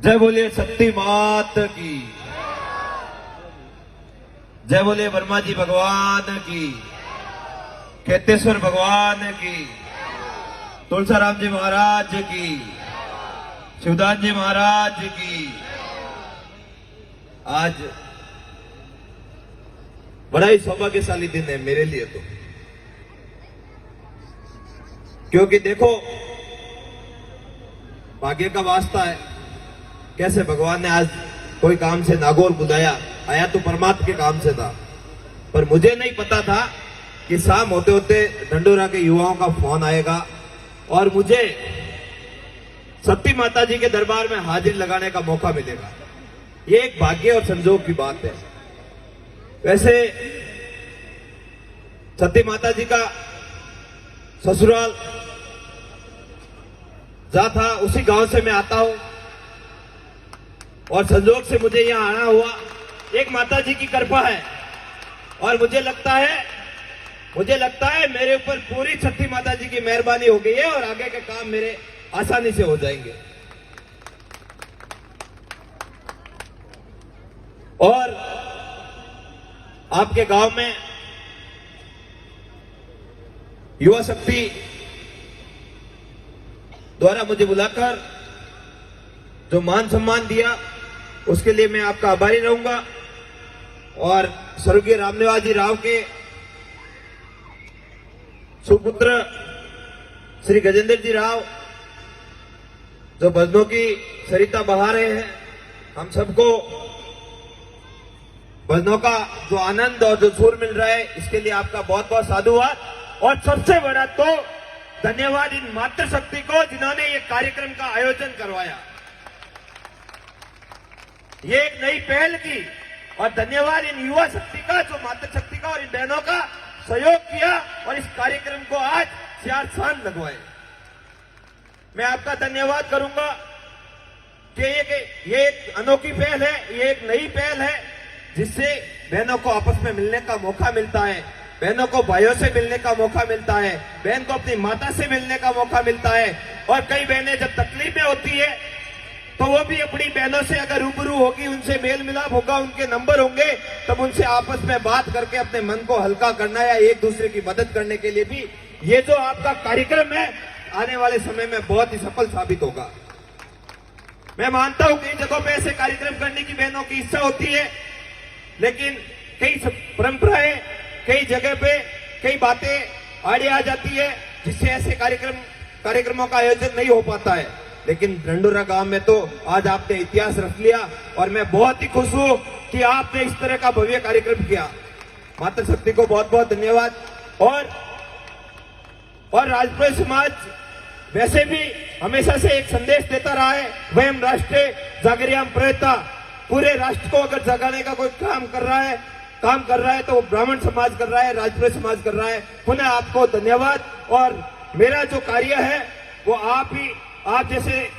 जय बोलिए शक्ति मात की, जय बोलिए वर्मा जी भगवान की, खेतेश्वर भगवान की, तुलसाराम जी महाराज की, शिवदास जी महाराज की। आज बड़ा ही सौभाग्यशाली दिन है मेरे लिए तो, क्योंकि देखो भाग्य का वास्ता है। कैसे भगवान ने आज कोई काम से नागौर बुलाया, आया तो परमात्मा के काम से था, पर मुझे नहीं पता था कि शाम होते होते ढंडोरा के युवाओं का फोन आएगा और मुझे सती माता जी के दरबार में हाजिर लगाने का मौका मिलेगा। ये एक भाग्य और संजोग की बात है। वैसे सती माता जी का ससुराल जहां था उसी गांव से मैं आता हूं और संजोग से मुझे यहां आना हुआ। एक माता जी की कृपा है और मुझे लगता है मेरे ऊपर पूरी सती माता जी की मेहरबानी हो गई है और आगे के काम मेरे आसानी से हो जाएंगे। और आपके गांव में युवा शक्ति द्वारा मुझे बुलाकर जो मान सम्मान दिया उसके लिए मैं आपका आभारी रहूंगा। और स्वर्गीय रामनिवास राव के सुपुत्र श्री गजेंद्र जी राव जो भजनों की सरिता बहा रहे हैं, हम सबको भजनों का जो आनंद और जो सुर मिल रहा है, इसके लिए आपका बहुत बहुत साधुवाद। और सबसे बड़ा तो धन्यवाद इन मातृशक्ति को जिन्होंने ये कार्यक्रम का आयोजन करवाया। ये एक नई पहल की, और धन्यवाद इन युवा शक्ति का जो मातृशक्ति का और इन बहनों का सहयोग किया और इस कार्यक्रम को आज 4 साल लगवाए। मैं आपका धन्यवाद करूंगा कि ये एक अनोखी पहल है, ये एक नई पहल है जिससे बहनों को आपस में मिलने का मौका मिलता है, बहनों को भाइयों से मिलने का मौका मिलता है, बहन को अपनी माता से मिलने का मौका मिलता है। और कई बहनें जब तकलीफ में होती है तो वो भी अपनी बहनों से अगर रूबरू होगी, उनसे मेल मिलाप होगा, उनके नंबर होंगे, तब उनसे आपस में बात करके अपने मन को हल्का करना या एक दूसरे की मदद करने के लिए भी ये जो आपका कार्यक्रम है आने वाले समय में बहुत ही सफल साबित होगा। मैं मानता हूं कई जगहों पे ऐसे कार्यक्रम करने की बहनों की इच्छा होती है, लेकिन कई परंपराएं, कई जगह पे कई बातें आड़े आ जाती है जिससे ऐसे कार्यक्रमों का आयोजन नहीं हो पाता है। लेकिन ढंडोरा गांव में तो आज आपने इतिहास रख लिया और मैं बहुत ही खुश हूं कि आपने इस तरह का भव्य कार्यक्रम किया। मातृशक्ति को बहुत बहुत धन्यवाद। और राजपूत समाज वैसे भी हमेशा से एक संदेश देता रहा है, वयम राष्ट्रे जागर्याम प्रयता। पूरे राष्ट्र को अगर जगाने का कोई काम कर रहा है तो वो ब्राह्मण समाज कर रहा है, राजपूत समाज कर रहा है। पुनः आपको धन्यवाद। और मेरा जो कार्य है वो आप जैसे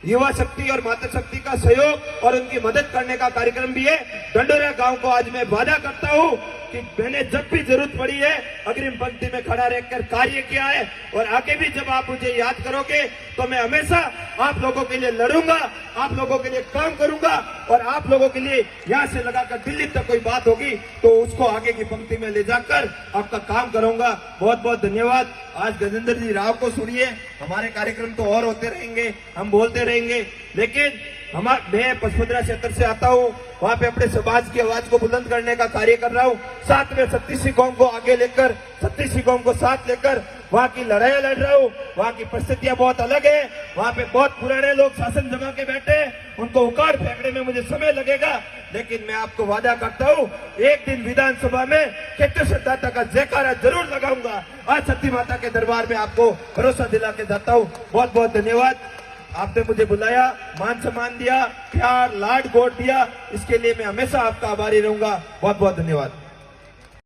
युवा शक्ति और माता शक्ति का सहयोग और उनकी मदद करने का कार्यक्रम भी है। ढंडोरा गांव को आज मैं वादा करता हूं कि मैंने जब भी जरूरत पड़ी है अग्रिम पंक्ति में खड़ा रहकर कार्य किया है, और आगे भी जब आप मुझे याद करोगे तो मैं हमेशा आप लोगों के लिए लड़ूंगा, आप लोगों के लिए काम करूंगा, और आप लोगों के लिए यहां से लगाकर दिल्ली तक कोई बात होगी तो उसको आगे की पंक्ति में ले जाकर आपका काम करूंगा। बहुत बहुत धन्यवाद। आज गजेंद्र जी राव को सुनिए, हमारे कार्यक्रम तो और होते रहेंगे, हम बोलते रहेंगे, लेकिन मैं पचपदरा क्षेत्र से आता हूँ, वहाँ पे अपने समाज की आवाज को बुलंद करने का कार्य कर रहा हूँ। साथ में छत्तीसी कौम को आगे लेकर, छत्तीसी कौम को साथ लेकर वहाँ की लड़ाई लड़ रहा हूँ। वहाँ की परिस्थितियां बहुत अलग है, वहाँ पे बहुत पुराने लोग शासन जमा के बैठे हैं, उनको उखाड़ फेंकने में मुझे समय लगेगा, लेकिन मैं आपको वादा करता हूँ एक दिन विधानसभा में खेतेश्वर दाता का जयकारा जरूर लगाऊंगा। आज सती माता के दरबार में आपको भरोसा दिला के जाता हूँ। बहुत बहुत धन्यवाद। आपने मुझे बुलाया, मान सम्मान दिया, प्यार लाड गोद दिया, इसके लिए मैं हमेशा आपका आभारी रहूंगा। बहुत बहुत धन्यवाद।